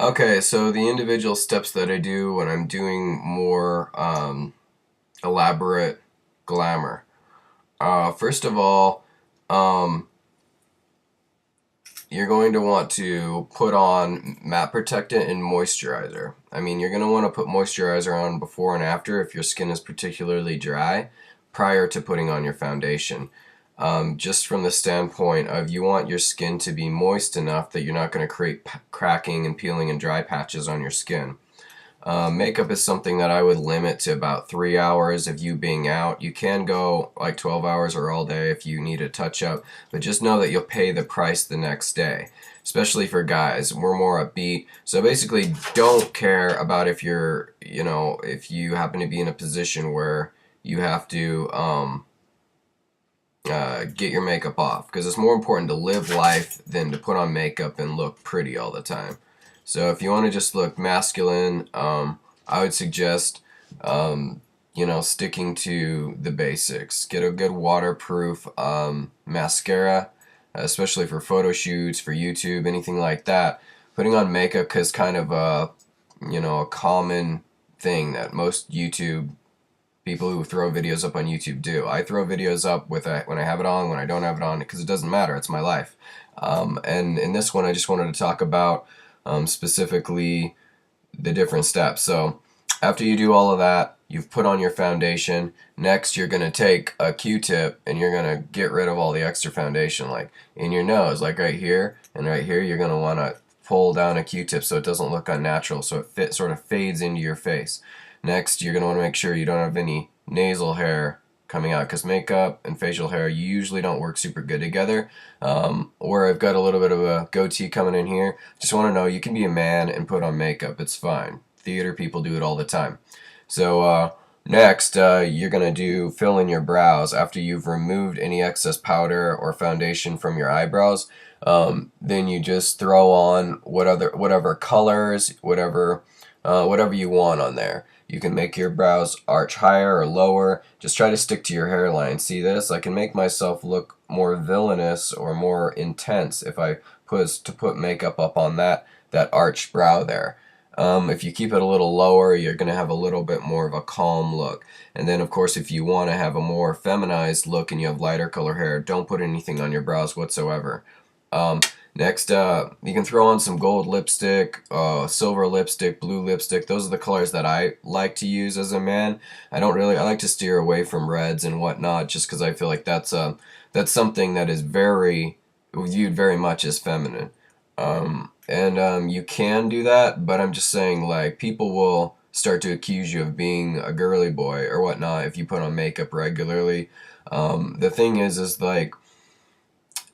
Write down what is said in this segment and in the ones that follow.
Okay, so the individual steps that I do when I'm doing more elaborate glamour. First of all, um, you're going to want to put on matte protectant and moisturizer. I mean, you're going to want to put moisturizer on before and after if your skin is particularly dry prior to putting on your foundation. Just from the standpoint of you want your skin to be moist enough that you're not going to create cracking and peeling and dry patches on your skin. Makeup is something that I would limit to about 3 hours of you being out. You can go like 12 hours or all day if you need a touch up, but just know that you'll pay the price the next day. Especially for guys, we're more upbeat. So basically, don't care about if if you happen to be in a position where you have to get your makeup off, because it's more important to live life than to put on makeup and look pretty all the time. So if you want to just look masculine, I would suggest, sticking to the basics. Get a good waterproof mascara, especially for photo shoots, for YouTube, anything like that. Putting on makeup is kind of a common thing that most YouTube people who throw videos up on YouTube do. I throw videos up when I have it on, when I don't have it on, because it doesn't matter. It's my life. And in this one, I just wanted to talk about specifically the different steps. So after you do all of that, you've put on your foundation. Next, you're going to take a Q-tip and you're going to get rid of all the extra foundation, like in your nose, like right here and right here. You're going to want to pull down a Q-tip so it doesn't look unnatural, so it sort of fades into your face. Next, you're going to want to make sure you don't have any nasal hair coming out, because makeup and facial hair usually don't work super good together. Or I've got a little bit of a goatee coming in here. Just want to know, you can be a man and put on makeup. It's fine. Theater people do it all the time. So next, you're going to fill in your brows after you've removed any excess powder or foundation from your eyebrows. Then you just throw on whatever colors, whatever you want on there. You can make your brows arch higher or lower. Just try to stick to your hairline. See this? I can make myself look more villainous or more intense if I put makeup up on that arched brow there. If you keep it a little lower, you're going to have a little bit more of a calm look. And then, of course, if you want to have a more feminized look and you have lighter color hair, don't put anything on your brows whatsoever. Um, Next, you can throw on some gold lipstick, silver lipstick, blue lipstick. Those are the colors that I like to use as a man. I like to steer away from reds and whatnot, just because I feel like that's something that is very viewed very much as feminine. And you can do that, but I'm just saying, like, people will start to accuse you of being a girly boy or whatnot if you put on makeup regularly. The thing is like,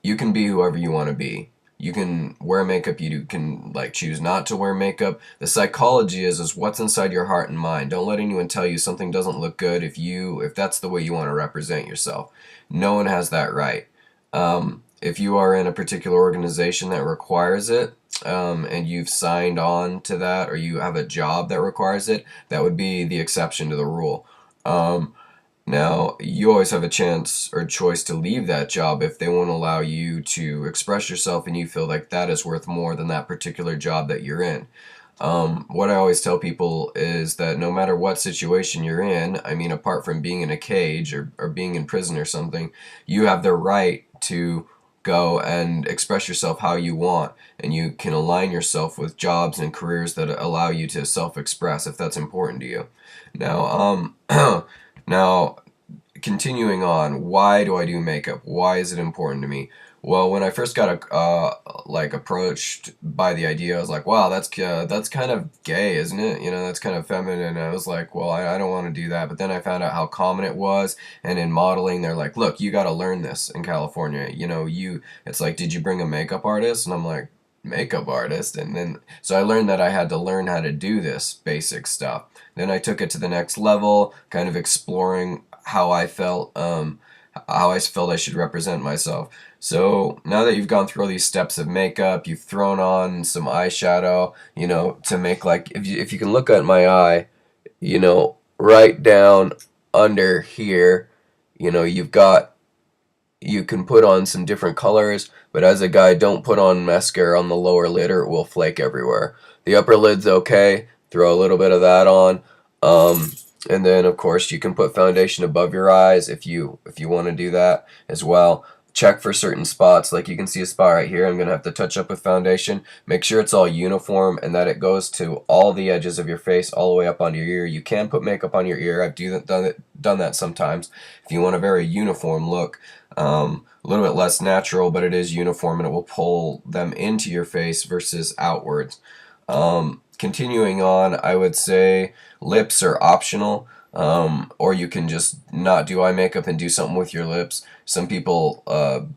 you can be whoever you want to be. You can wear makeup, you can like choose not to wear makeup. The psychology is what's inside your heart and mind. Don't let anyone tell you something doesn't look good if that's the way you want to represent yourself. No one has that right. If you are in a particular organization that requires it, and you've signed on to that, or you have a job that requires it, that would be the exception to the rule. Now, you always have a chance or choice to leave that job if they won't allow you to express yourself and you feel like that is worth more than that particular job that you're in. What I always tell people is that no matter what situation you're in, I mean, apart from being in a cage or being in prison or something, you have the right to go and express yourself how you want, and you can align yourself with jobs and careers that allow you to self-express if that's important to you. Now, now, continuing on, why do I do makeup? Why is it important to me? Well, when I first got approached by the idea, I was like, "Wow, that's kind of gay, isn't it? You know, that's kind of feminine." And I was like, "Well, I don't want to do that." But then I found out how common it was, and in modeling, they're like, "Look, you got to learn this in California. You know, it's like, did you bring a makeup artist?" And I'm like, "Makeup artist?" And then so I learned that I had to learn how to do this basic stuff. Then I took it to the next level, kind of exploring how I felt I should represent myself. So now that you've gone through all these steps of makeup, you've thrown on some eyeshadow, to make, like, if you can look at my eye, right down under here, you've got you can put on some different colors, but as a guy, don't put on mascara on the lower lid or it will flake everywhere. The upper lid's okay. Throw a little bit of that on. Um, and then of course you can put foundation above your eyes if you want to do that as well. Check for certain spots. Like you can see a spot right here I'm going to have to touch up with foundation. Make sure it's all uniform and that it goes to all the edges of your face all the way up onto your ear. You can put makeup on your ear. I've done that sometimes. If you want a very uniform look, a little bit less natural, but it is uniform and it will pull them into your face versus outwards. Continuing on, I would say lips are optional, or you can just not do eye makeup and do something with your lips. Some people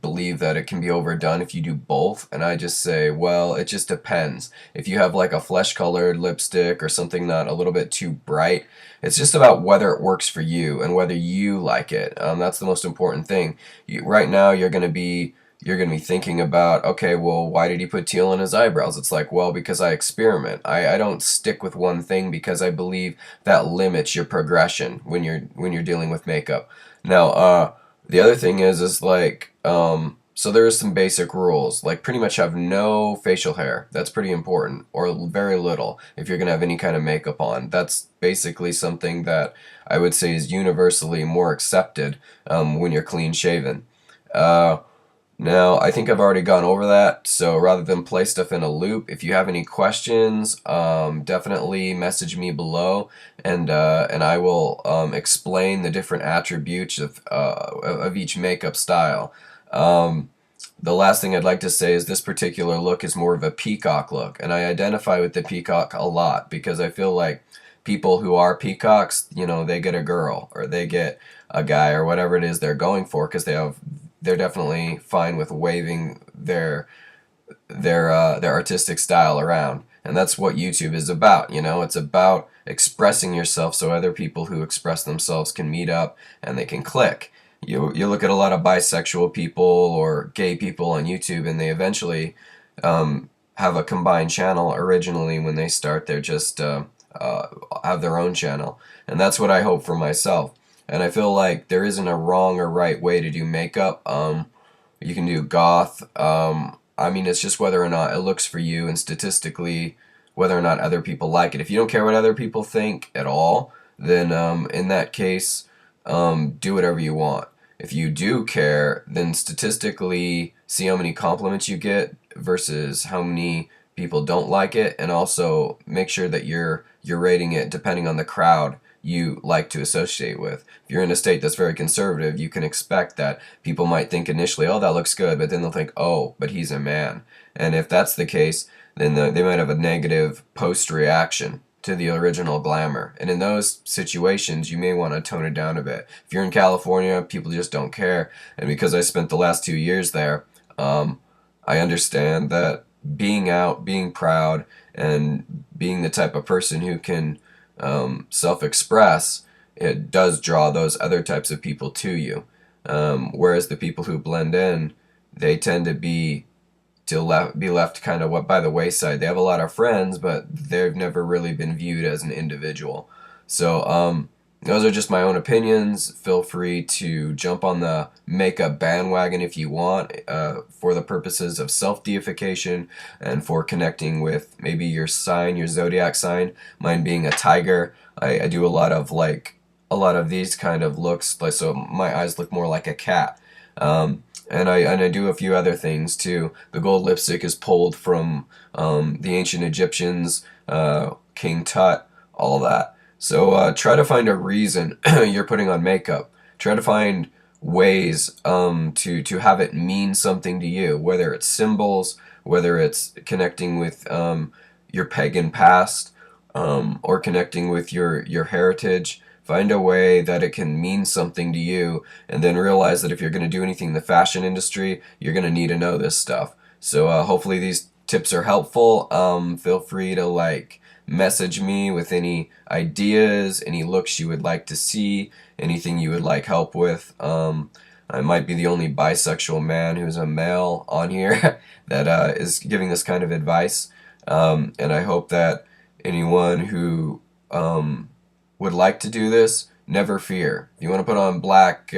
believe that it can be overdone if you do both, and I just say, well, it just depends. If you have like a flesh-colored lipstick or something not a little bit too bright, it's just about whether it works for you and whether you like it. That's the most important thing. Right now, you're gonna be thinking about, okay, well, why did he put teal on his eyebrows? It's like, well, because I experiment. I don't stick with one thing because I believe that limits your progression when you're dealing with makeup. Now, the other thing is like, so there's some basic rules, like pretty much have no facial hair. That's pretty important, or very little if you're gonna have any kind of makeup on. That's basically something that I would say is universally more accepted when you're clean shaven. Uh, Now, I think I've already gone over that, so rather than play stuff in a loop, if you have any questions, definitely message me below, and I will explain the different attributes of each makeup style. Um, the last thing I'd like to say is this particular look is more of a peacock look, and I identify with the peacock a lot because I feel like people who are peacocks, they get a girl or they get a guy or whatever it is they're going for because they're definitely fine with waving their artistic style around, and that's what YouTube is about. It's about expressing yourself so other people who express themselves can meet up and they can click. You look at a lot of bisexual people or gay people on YouTube, and they eventually have a combined channel. Originally, when they start, they're just have their own channel, and that's what I hope for myself. And I feel like there isn't a wrong or right way to do makeup. You can do goth. I mean, it's just whether or not it looks for you, and statistically, whether or not other people like it. If you don't care what other people think at all, then in that case, do whatever you want. If you do care, then statistically, see how many compliments you get versus how many people don't like it, and also make sure that you're rating it depending on the crowd you like to associate with. If you're in a state that's very conservative, you can expect that people might think initially, oh, that looks good, but then they'll think, oh, but he's a man. And if that's the case, then they might have a negative post-reaction to the original glamour. And in those situations, you may want to tone it down a bit. If you're in California, people just don't care. And because I spent the last 2 years there, I understand that being out, being proud, and being the type of person who can self-express, it does draw those other types of people to you. Whereas the people who blend in, they tend to be left kind of what by the wayside. They have a lot of friends, but they've never really been viewed as an individual. So those are just my own opinions. Feel free to jump on the makeup bandwagon if you want, for the purposes of self-deification and for connecting with maybe your sign, your zodiac sign. Mine being a tiger, I do a lot of these kind of looks. Like, so my eyes look more like a cat. And I do a few other things too. The gold lipstick is pulled from the ancient Egyptians, King Tut, all that. So try to find a reason you're putting on makeup. Try to find ways to have it mean something to you, whether it's symbols, whether it's connecting with your pagan past, or connecting with your heritage. Find a way that it can mean something to you, and then realize that if you're going to do anything in the fashion industry, you're going to need to know this stuff. So hopefully these tips are helpful. Feel free to message me with any ideas, any looks you would like to see, anything you would like help with. I might be the only bisexual man who's a male on here that is giving this kind of advice. And I hope that anyone who would like to do this, never fear. If you want to put on black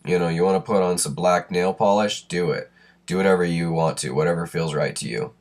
You want to put on some black nail polish, do it. Do whatever you want to, whatever feels right to you.